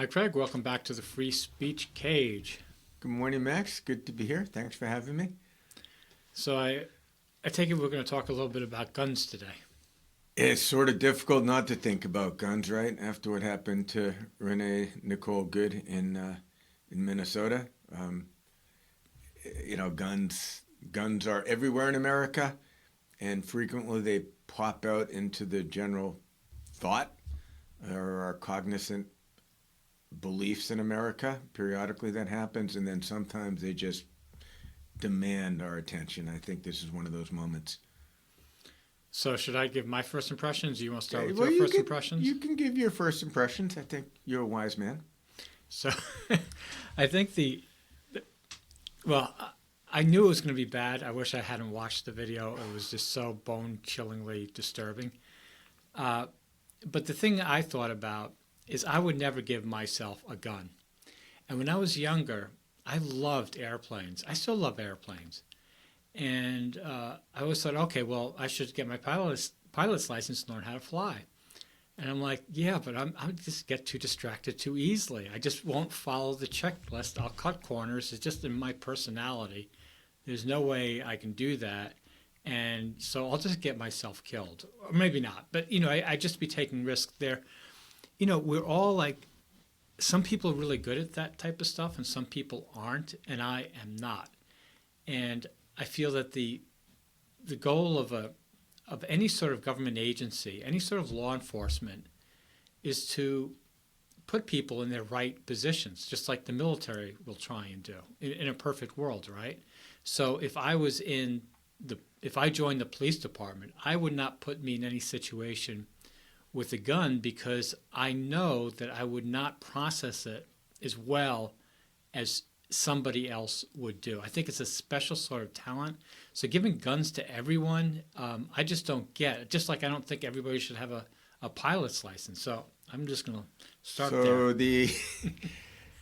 Hi, Craig. Welcome back to the Free Speech Cage. Good morning, Max. Good to be here. Thanks for having me. So I take it we're going to talk a little bit about guns today. It's sort of difficult not to think about guns, right? After what happened to Renee Nicole Good in Minnesota, um, guns are everywhere in America, and frequently they pop out into the general thought or our cognizant beliefs in America. Periodically, that happens, and then sometimes they just demand our attention. I think this is one of those moments. So should I give my first impressions? Do you want to start with Well, your you first can impressions? you can give your first impressions. I think you're a wise man. So I think well, I knew it was going to be bad. I wish I hadn't watched the video. It was just so bone-chillingly disturbing. Uh, but the thing I thought about is I would never give myself a gun. And when I was younger, I loved airplanes. I still love airplanes. And I always thought, okay, well, I should get my pilot's license and learn how to fly. And I'm like, yeah, but I just get too distracted too easily. I just won't follow the checklist. I'll cut corners. It's just in my personality. There's no way I can do that. And so I'll just get myself killed. Or maybe not. But, I just be taking risks there. We're all like, some people are really good at that type of stuff and some people aren't. And I am not. And I feel that the goal of any sort of government agency, any sort of law enforcement, is to put people in their right positions, just like the military will try and do in a perfect world, right? So if I joined the police department, I would not put me in any situation with a gun because I know that I would not process it as well as somebody else would do. I think it's a special sort of talent. So giving guns to everyone, I just don't get. Just like I don't think everybody should have a pilot's license. So I'm just going to start there. So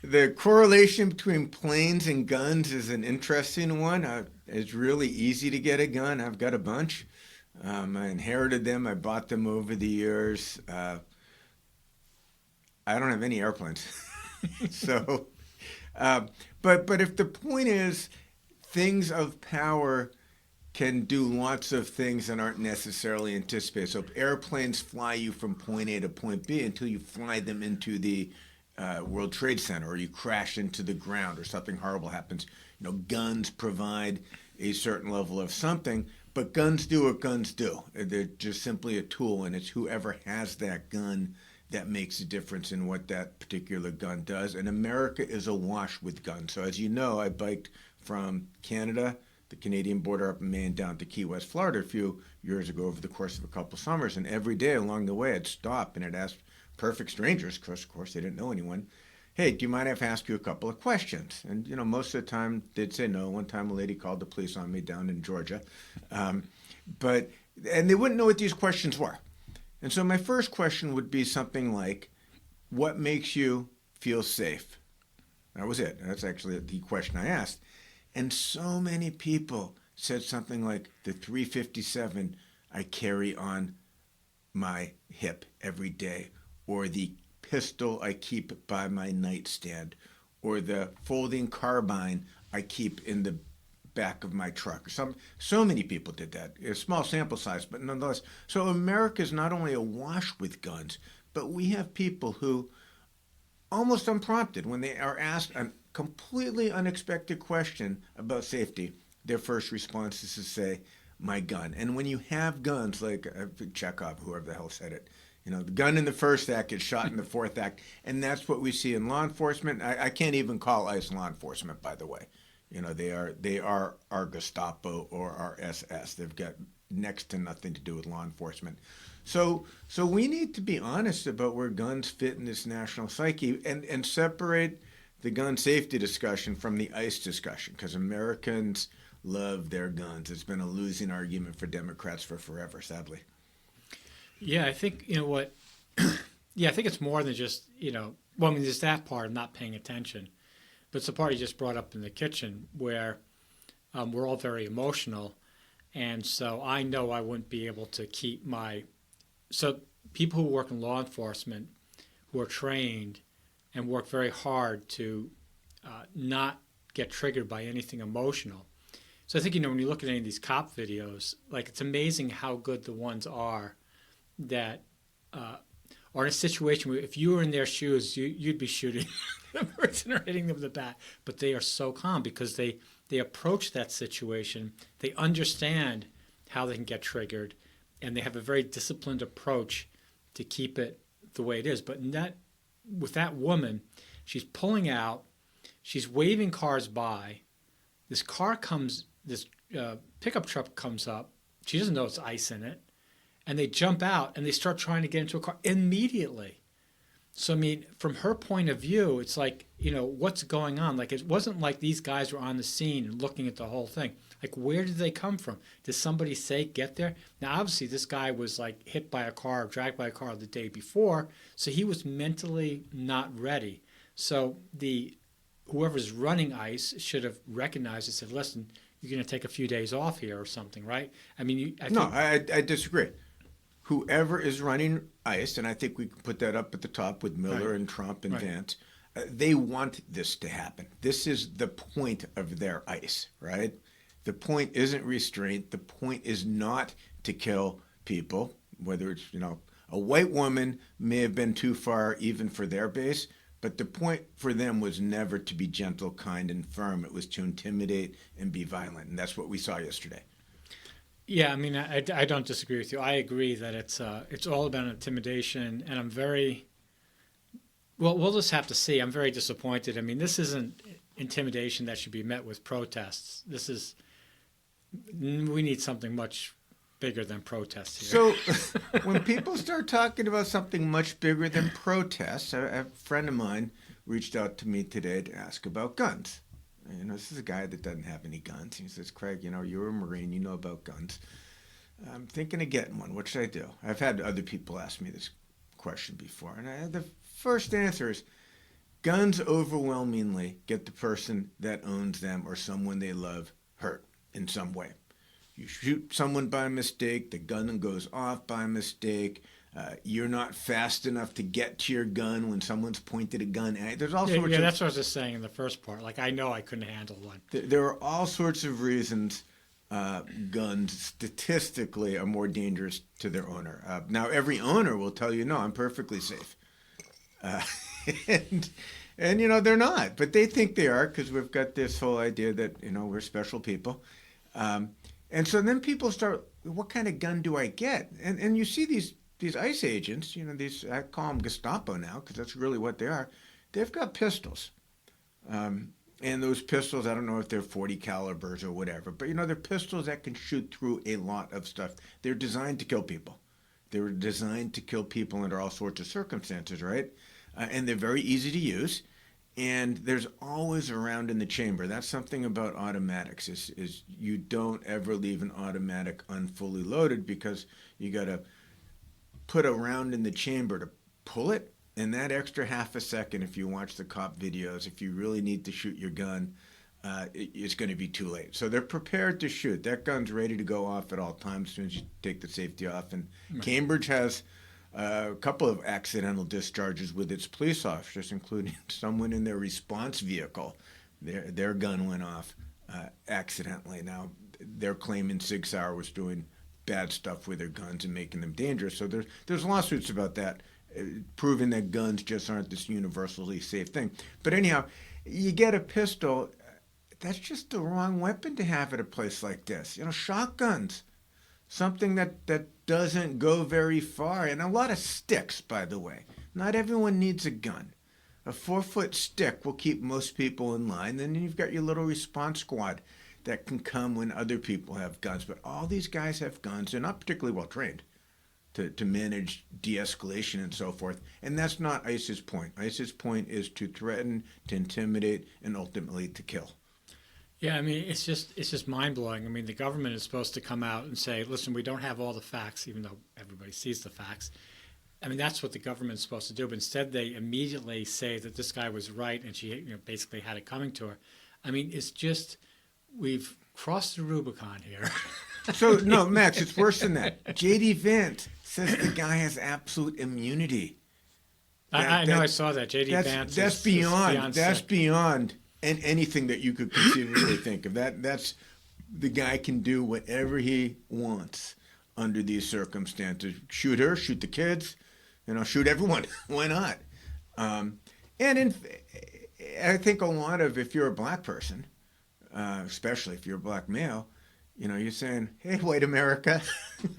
the correlation between planes and guns is an interesting one. It's really easy to get a gun. I've got a bunch. I inherited them. I bought them over the years. I don't have any airplanes. So, but if the point is things of power can do lots of things that aren't necessarily anticipated. So airplanes fly you from point A to point B until you fly them into the World Trade Center or you crash into the ground or something horrible happens. Guns provide a certain level of something, but guns do what guns do. They're just simply a tool, and it's whoever has that gun that makes a difference in what that particular gun does. And America is awash with guns. So as you know, I biked from Canada, the Canadian border up in Maine, down to Key West, Florida a few years ago over the course of a couple summers. And every day along the way, I'd stop and I'd ask perfect strangers, because of course they didn't know anyone, hey, do you mind if I ask you a couple of questions? And, most of the time they'd say no. One time a lady called the police on me down in Georgia. And they wouldn't know what these questions were. And so my first question would be something like, what makes you feel safe? That was it. That's actually the question I asked. And so many people said something like the 357 I carry on my hip every day, or the pistol I keep by my nightstand, or the folding carbine I keep in the back of my truck. So many people did that. A small sample size, but nonetheless. So America is not only awash with guns, but we have people who, almost unprompted, when they are asked a completely unexpected question about safety, their first response is to say, my gun. And when you have guns, like Chekhov, whoever the hell said it, the gun in the first act is shot in the fourth act. And that's what we see in law enforcement. I can't even call ICE law enforcement, by the way. They are our Gestapo or our SS. They've got next to nothing to do with law enforcement. So we need to be honest about where guns fit in this national psyche and separate the gun safety discussion from the ICE discussion, because Americans love their guns. It's been a losing argument for Democrats for forever, sadly. Yeah, I think, what, yeah, I think it's more than just, there's that part of not paying attention. But it's the part you just brought up in the kitchen where we're all very emotional. And so I know I wouldn't be able to keep so people who work in law enforcement who are trained and work very hard to not get triggered by anything emotional. So I think, when you look at any of these cop videos, like, it's amazing how good the ones are that are in a situation where if you were in their shoes, you'd be shooting the person or hitting them with the bat. But they are so calm because they approach that situation. They understand how they can get triggered, and they have a very disciplined approach to keep it the way it is. But with that woman, she's pulling out, she's waving cars by. This pickup truck comes up. She doesn't know it's ice in it. And they jump out and they start trying to get into a car immediately. So, from her point of view, it's like, what's going on? Like, it wasn't like these guys were on the scene and looking at the whole thing. Like, where did they come from? Did somebody say get there? Now, obviously, this guy was like hit by a car, dragged by a car the day before. So he was mentally not ready. So whoever's running ICE should have recognized and said, listen, you're going to take a few days off here or something, right? I disagree. Whoever is running ICE, and I think we can put that up at the top with Miller and Trump and Vance, they want this to happen. This is the point of their ICE, right? The point isn't restraint. The point is not to kill people, whether it's, a white woman may have been too far even for their base, but the point for them was never to be gentle, kind, and firm. It was to intimidate and be violent, and that's what we saw yesterday. Yeah, I don't disagree with you. I agree that it's all about intimidation, and we'll just have to see. I'm very disappointed. This isn't intimidation that should be met with protests. We need something much bigger than protests here. So when people start talking about something much bigger than protests, a friend of mine reached out to me today to ask about guns. This is a guy that doesn't have any guns. He says, Craig, you're a Marine, you know about guns. I'm thinking of getting one. What should I do? I've had other people ask me this question before. And the first answer is guns overwhelmingly get the person that owns them or someone they love hurt in some way. You shoot someone by mistake, the gun goes off by mistake. You're not fast enough to get to your gun when someone's pointed a gun at you. There's all sorts of... Yeah, that's what I was just saying in the first part. Like, I know I couldn't handle one. There are all sorts of reasons guns statistically are more dangerous to their owner. Now, every owner will tell you, no, I'm perfectly safe. And they're not. But they think they are because we've got this whole idea that, we're special people. And so then people start, what kind of gun do I get? And you see these ICE agents, I call them Gestapo now because that's really what they are. They've got pistols. And those pistols, I don't know if they're 40 calibers or whatever, but they're pistols that can shoot through a lot of stuff. They're designed to kill people. They were designed to kill people under all sorts of circumstances, right? And they're very easy to use. And there's always a round in the chamber. That's something about automatics is you don't ever leave an automatic unfully loaded because you got to put a round in the chamber to pull it. And that extra half a second, if you watch the cop videos, if you really need to shoot your gun, it's going to be too late. So they're prepared to shoot. That gun's ready to go off at all times as soon as you take the safety off. And Cambridge has a couple of accidental discharges with its police officers, including someone in their response vehicle. Their gun went off accidentally. Now, they're claiming Sig Sauer was doing bad stuff with their guns and making them dangerous. So there's lawsuits about that, proving that guns just aren't this universally safe thing. But anyhow, you get a pistol, that's just the wrong weapon to have at a place like this. Shotguns, something that doesn't go very far. And a lot of sticks, by the way. Not everyone needs a gun. A 4-foot stick will keep most people in line. Then you've got your little response squad that can come when other people have guns. But all these guys have guns. They're not particularly well trained to manage de-escalation and so forth. And that's not ICE's point. ICE's point is to threaten, to intimidate, and ultimately to kill. Yeah, it's just mind-blowing. The government is supposed to come out and say, listen, we don't have all the facts, even though everybody sees the facts. That's what the government is supposed to do. But instead, they immediately say that this guy was right and she basically had it coming to her. It's just, we've crossed the Rubicon here. So, no, Max, it's worse than that. J.D. Vance says the guy has absolute immunity. I know I saw that. J.D. Vance That's is beyond sick. and anything that you could conceivably think of. That's the guy can do whatever he wants under these circumstances. Shoot her, shoot the kids, shoot everyone. Why not? And I think a lot of, if you're a black person, especially if you're a black male, you're saying, "Hey, white America,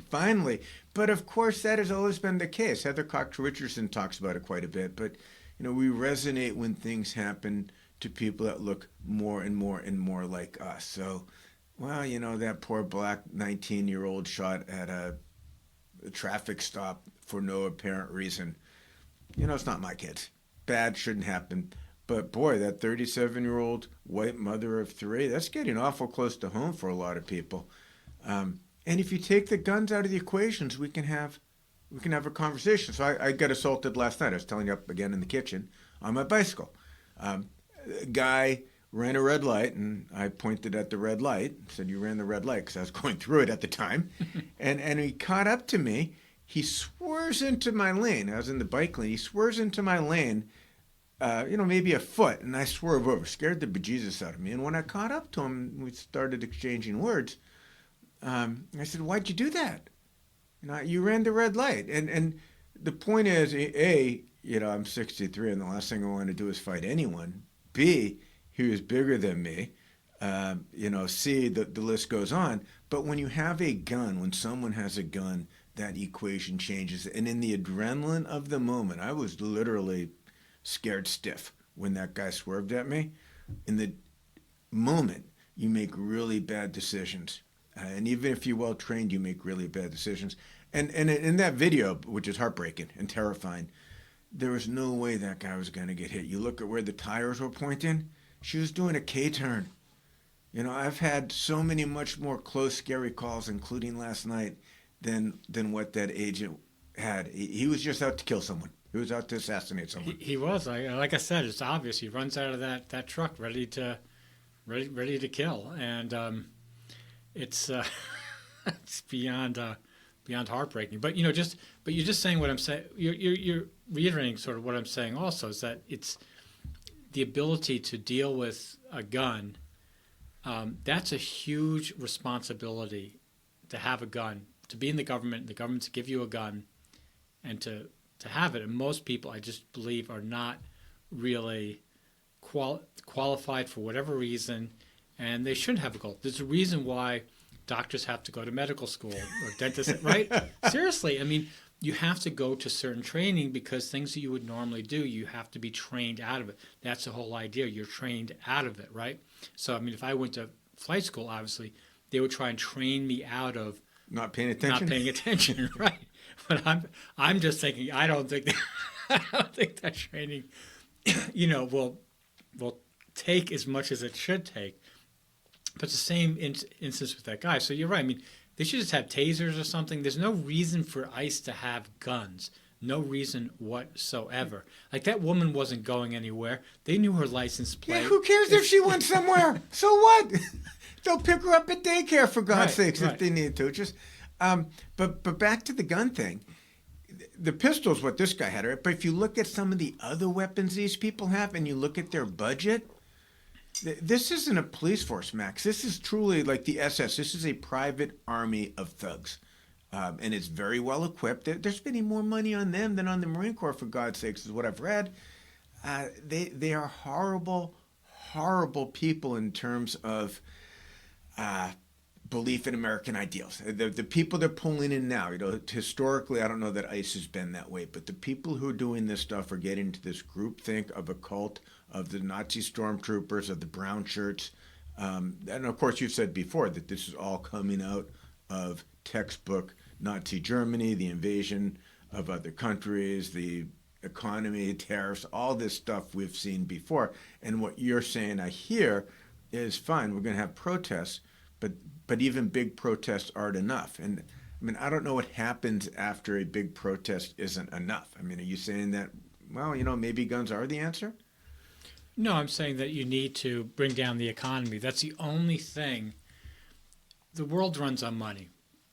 finally." But of course, that has always been the case. Heather Cox Richardson talks about it quite a bit. But we resonate when things happen to people that look more and more and more like us. So, well, that poor black 19-year-old shot at a traffic stop for no apparent reason. It's not my kids. Bad shouldn't happen. But boy, that 37-year-old white mother of three, that's getting awful close to home for a lot of people. And if you take the guns out of the equations, we can have a conversation. So I got assaulted last night. I was telling you, up again in the kitchen on my bicycle. A guy ran a red light, and I pointed at the red light and said, "You ran the red light," because I was going through it at the time. and he caught up to me. He swerves into my lane. I was in the bike lane. He swerves into my lane, maybe a foot, and I swerve over. Scared the bejesus out of me. And when I caught up to him, we started exchanging words. I said, "Why'd you do that? You ran the red light." And the point is, A, I'm 63, and the last thing I want to do is fight anyone. B, he was bigger than me. C, the list goes on. But when you have a gun, when someone has a gun, that equation changes. And in the adrenaline of the moment, I was literally scared stiff when that guy swerved at me. In the moment, you make really bad decisions. And even if you're well trained, you make really bad decisions. And in that video, which is heartbreaking and terrifying, there was no way that guy was going to get hit. You look at where the tires were pointing, she was doing a K-turn. I've had so many much more close, scary calls, including last night, than what that agent had. He was just out to kill someone. He was out to assassinate someone. He was. Like I said, it's obvious. He runs out of that truck ready to kill. And it's it's beyond heartbreaking. But you're just saying what I'm saying. You're reiterating sort of what I'm saying. Also, is that it's the ability to deal with a gun. That's a huge responsibility, to have a gun, to be in the government to give you a gun, and to have it. And most people, I just believe, are not really qualified for whatever reason, and they shouldn't have a gun. There's a reason why doctors have to go to medical school, or dentists, right? Seriously, I mean, you have to go to certain training, because things that you would normally do, you have to be trained out of it. That's the whole idea. You're trained out of it, right? So, I mean, if I went to flight school, obviously, they would try and train me out of not paying attention, right? But I'm just thinking, I don't think that training, will take as much as it should take. But it's the same instance with that guy. So you're right. I mean, they should just have tasers or something. There's no reason for ICE to have guns. No reason whatsoever. Like, that woman wasn't going anywhere. They knew her license plate. Yeah, who cares if she went somewhere? So what? They'll pick her up at daycare, for God's sakes, if they need to. Just, but back to the gun thing. The pistol's what this guy had, right? But if you look at some of the other weapons these people have, and you look at their budget, this isn't a police force, Max. This is truly like the SS. This is a private army of thugs. And it's very well equipped. They're spending more money on them than on the Marine Corps, for God's sakes, is what I've read. They are horrible, horrible people in terms of belief in American ideals. The people they're pulling in now, historically, I don't know that ICE has been that way, but the people who are doing this stuff are getting into this groupthink of a cult of the Nazi stormtroopers, of the brown shirts. And of course, you've said before that this is all coming out of textbook Nazi Germany, the invasion of other countries, the economy, tariffs, all this stuff we've seen before. And what you're saying, I hear, is fine, we're going to have protests, but even big protests aren't enough. And I mean, I don't know what happens after a big protest isn't enough. I mean, are you saying that, well, maybe guns are the answer? No, I'm saying that you need to bring down the economy. That's the only thing. The world runs on money,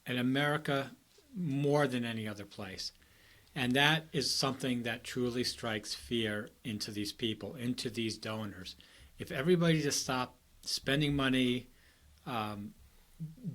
and America more than any other place. And that is something that truly strikes fear into these people, into these donors. If everybody just stopped spending money, um,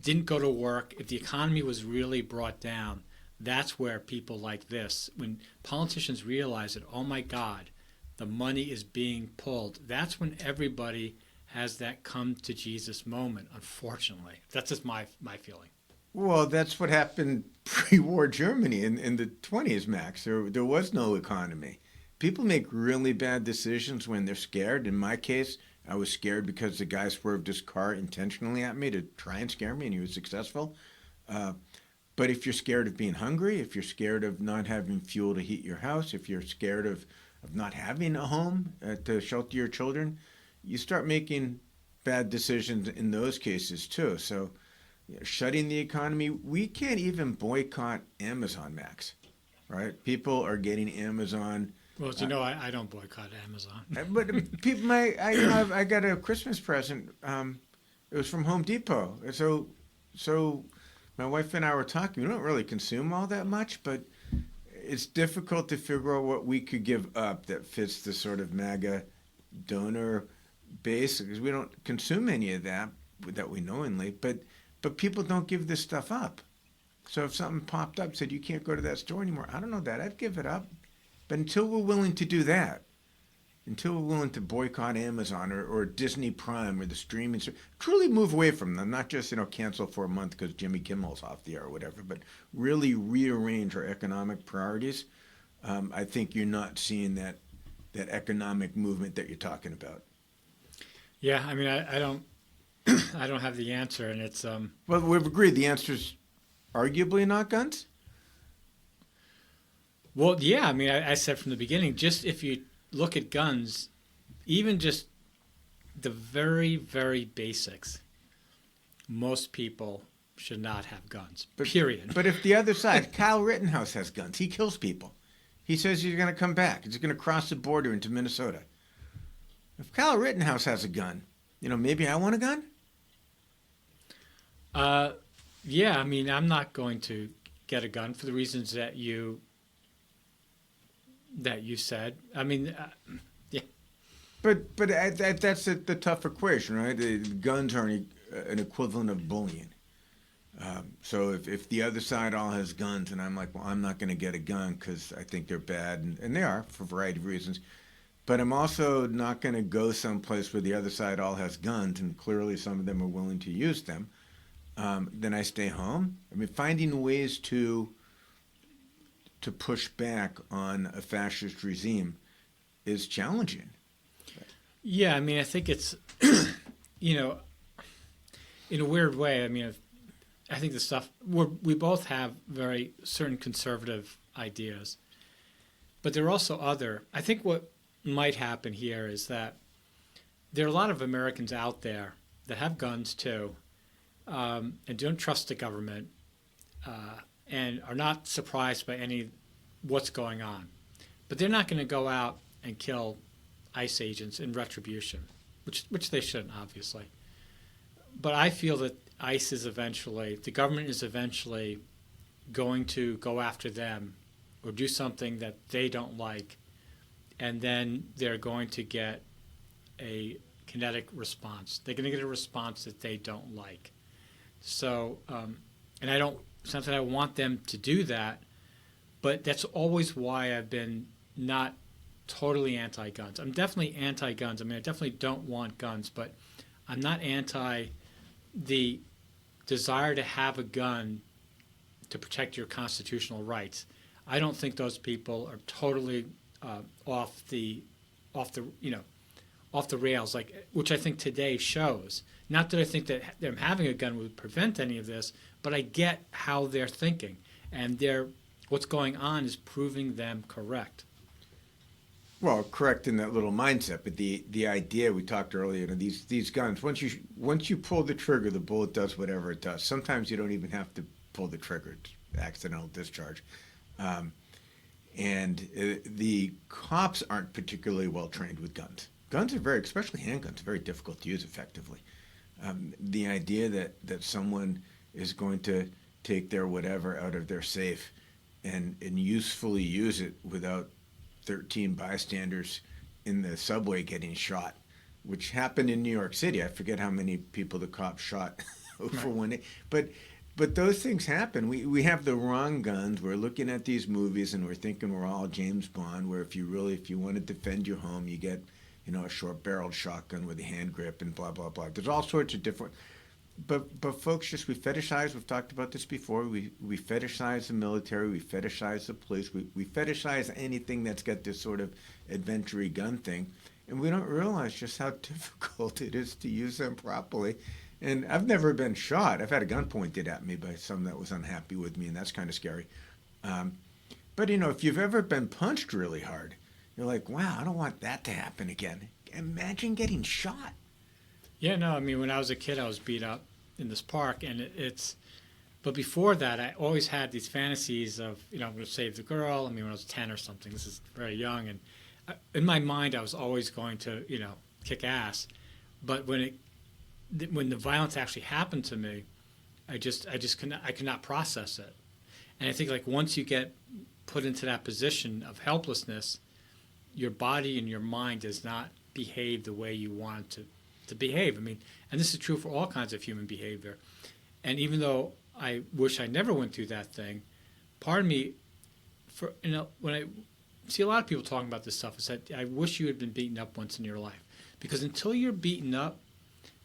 didn't go to work, if the economy was really brought down, that's where people like this, when politicians realize that, oh my God, the money is being pulled, that's when everybody has that come to Jesus moment, unfortunately. That's just my feeling. Well, that's what happened pre-war Germany in the 20s, Max. There was no economy. People make really bad decisions when they're scared. In my case, I was scared because the guy swerved his car intentionally at me to try and scare me, and he was successful. Uh, but if you're scared of being hungry, if you're scared of not having fuel to heat your house, if you're scared of not having a home to shelter your children, you start making bad decisions in those cases too. So, shutting the economy, we can't even boycott Amazon, Max, right? People are getting Amazon. Well, as you know, I don't boycott Amazon. But people, I got a Christmas present. It was from Home Depot. So my wife and I were talking. We don't really consume all that much, but it's difficult to figure out what we could give up that fits the sort of MAGA donor base, because we don't consume any of that we knowingly. But people don't give this stuff up. So if something popped up, said you can't go to that store anymore, I don't know that, I'd give it up. But until we're willing to do that, until we're willing to boycott Amazon or Disney Prime or the streaming, truly move away from them, not just cancel for a month because Jimmy Kimmel's off the air or whatever, but really rearrange our economic priorities, I think you're not seeing that economic movement that you're talking about. Yeah, I mean, I don't, I don't have the answer, and it's Well, we've agreed the answer's arguably not guns. well, yeah. I mean, I said from the beginning, just if you look at guns, even just the very, very basics, most people should not have guns. Period. But if the other side, Kyle Rittenhouse has guns, he kills people. He says he's going to come back. He's going to cross the border into Minnesota. If Kyle Rittenhouse has a gun, maybe I want a gun. Yeah, I mean, I'm not going to get a gun for the reasons that you said. I mean, yeah. But that's the tough equation, right? The guns are an equivalent of bullying. So if the other side all has guns, and I'm like, well, I'm not going to get a gun because I think they're bad, and they are for a variety of reasons. But I'm also not going to go someplace where the other side all has guns, and clearly some of them are willing to use them. Then I stay home. I mean, finding ways to push back on a fascist regime is challenging. Yeah, I mean, I think it's, in a weird way. I mean, I think the stuff we both have very certain conservative ideas, but there are also other. I think what might happen here is that there are a lot of Americans out there that have guns too, and don't trust the government, and are not surprised by any what's going on, but they're not going to go out and kill ICE agents in retribution, which they shouldn't, obviously. But I feel that the government is eventually going to go after them or do something that they don't like, and then they're going to get a kinetic response. They're going to get a response that they don't like. So, and it's not that I want them to do that, but that's always why I've been not totally anti-guns. I'm definitely anti-guns. I mean, I definitely don't want guns, but I'm not anti the desire to have a gun to protect your constitutional rights. I don't think those people are totally off the rails, which I think today shows. Not that I think that them having a gun would prevent any of this, but I get how they're thinking, and what's going on is proving them correct. Well, correct in that little mindset, but the idea we talked earlier, these guns, once you pull the trigger, the bullet does whatever it does. Sometimes you don't even have to pull the trigger; it's accidental discharge. And the cops aren't particularly well trained with guns. Guns are especially handguns, very difficult to use effectively. The idea that someone is going to take their whatever out of their safe and usefully use it without 13 bystanders in the subway getting shot, which happened in New York City. I forget how many people the cops shot over Right. one day, but those things happen. We have the wrong guns. We're looking at these movies and we're thinking we're all James Bond. Where if you want to defend your home, you get a short-barreled shotgun with a hand grip and blah blah blah. There's all sorts of different. But folks, just we fetishize. We've talked about this before. We fetishize the military. We fetishize the police. We fetishize anything that's got this sort of adventure gun thing, and we don't realize just how difficult it is to use them properly. And I've never been shot. I've had a gun pointed at me by someone that was unhappy with me, and that's kind of scary. Um, but if you've ever been punched really hard, you're like, wow, I don't want that to happen again. Imagine getting shot. Yeah, no, I mean, when I was a kid, I was beat up in this park, and but before that, I always had these fantasies of, I'm going to save the girl. I mean, when I was 10 or something, this is very young, and in my mind, I was always going to, kick ass. But when the violence actually happened to me, I could not process it. And I think like once you get put into that position of helplessness, your body and your mind does not behave the way you want it to behave. I mean, and this is true for all kinds of human behavior. And even though I wish I never went through that thing, part of me, when I see a lot of people talking about this stuff, is that I wish you had been beaten up once in your life. Because until you're beaten up,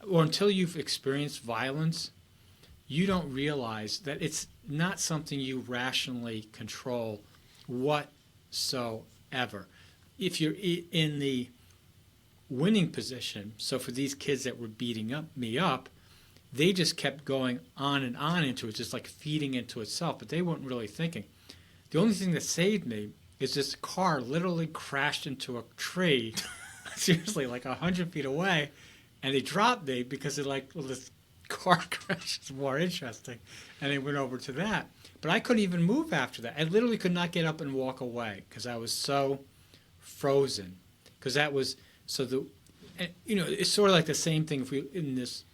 or until you've experienced violence, you don't realize that it's not something you rationally control whatsoever. If you're in the winning position, so for these kids that were beating me up, they just kept going on and on into it, just like feeding into itself, but they weren't really thinking. The only thing that saved me is this car literally crashed into a tree, seriously, like 100 feet away, and they dropped me because they're like, well, this car crash is more interesting, and they went over to that. But I couldn't even move after that. I literally could not get up and walk away because I was so frozen. Because that was it's sort of like the same thing if we in this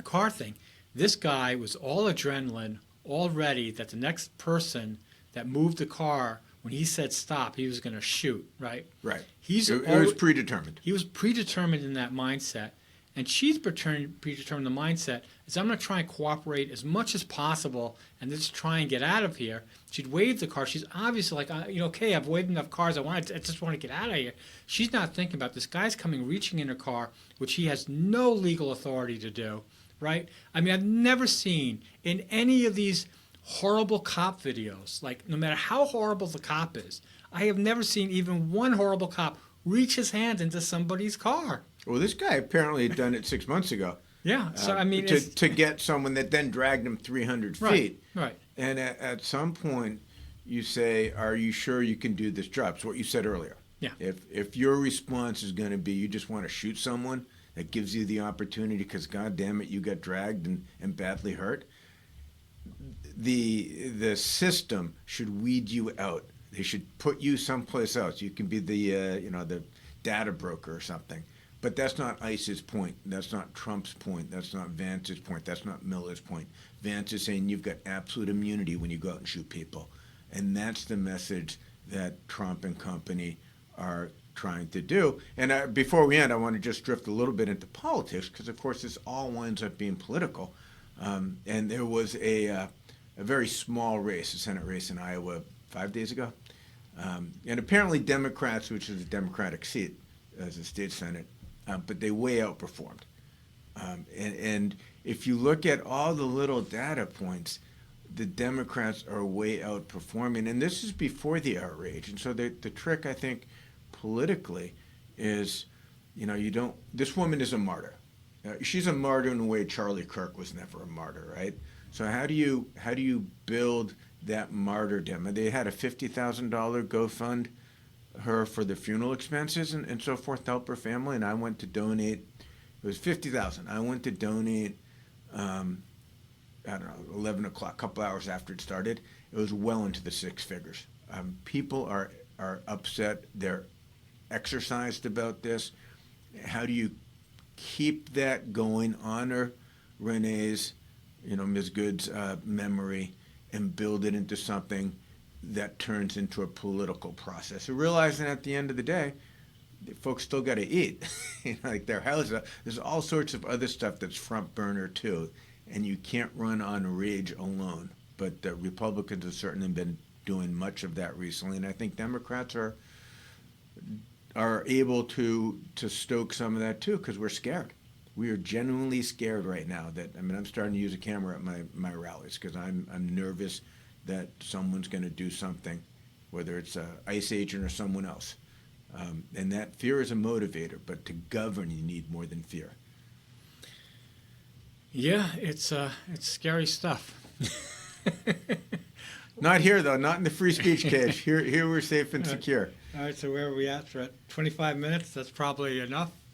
car thing. This guy was all adrenaline, all ready that the next person that moved the car, when he said stop, he was going to shoot. Right. Right. It was predetermined. He was predetermined in that mindset. And she's predetermined the mindset is I'm going to try and cooperate as much as possible and just try and get out of here. She'd wave the car. She's obviously like, okay, I've waved enough cars. I just want to get out of here. She's not thinking about this guy's coming, reaching in her car, which he has no legal authority to do, right? I mean, I've never seen in any of these horrible cop videos, like no matter how horrible the cop is, I have never seen even one horrible cop reach his hand into somebody's car. Well, this guy apparently had done it 6 months ago. Yeah, so I mean, to get someone that then dragged him 300 feet. Right. And at some point, you say, "Are you sure you can do this job?" It's what you said earlier. Yeah. If your response is going to be you just want to shoot someone, that gives you the opportunity because, God damn it, you got dragged and badly hurt. The system should weed you out. They should put you someplace else. You can be the data broker or something. But that's not ICE's point. That's not Trump's point. That's not Vance's point. That's not Miller's point. Vance is saying you've got absolute immunity when you go out and shoot people. And that's the message that Trump and company are trying to do. And before we end, I want to just drift a little bit into politics because, of course, this all winds up being political. And there was a very small race, a Senate race in Iowa 5 days ago. And apparently Democrats, which is a Democratic seat as a state Senate, but they way outperformed. And if you look at all the little data points, the Democrats are way outperforming. And this is before the outrage. And so the trick, I think, politically is, this woman is a martyr. She's a martyr in the way Charlie Kirk was never a martyr, right? So how do you build that martyrdom? They had a $50,000 GoFund her for the funeral expenses and so forth to help her family, and I went to donate. It was $50,000. I went to donate. I don't know, 11 o'clock, a couple hours after it started. It was well into the six figures. People are upset. They're exercised about this. How do you keep that going? Honor Renee's, Ms. Good's memory and build it into something that turns into a political process. So realizing at the end of the day, folks still got to eat, like their houses. There's all sorts of other stuff that's front burner too, and you can't run on rage alone. But the Republicans have certainly been doing much of that recently, and I think Democrats are able to stoke some of that too, because we're scared. We are genuinely scared right now. That I mean, I'm starting to use a camera at my rallies because I'm nervous that someone's going to do something, whether it's a ICE agent or someone else. And that fear is a motivator, but to govern, you need more than fear. Yeah, it's scary stuff. Not here, though. Not in the free speech cage. Here we're safe and secure. All right, so where are we at? We're at 25 minutes. That's probably enough.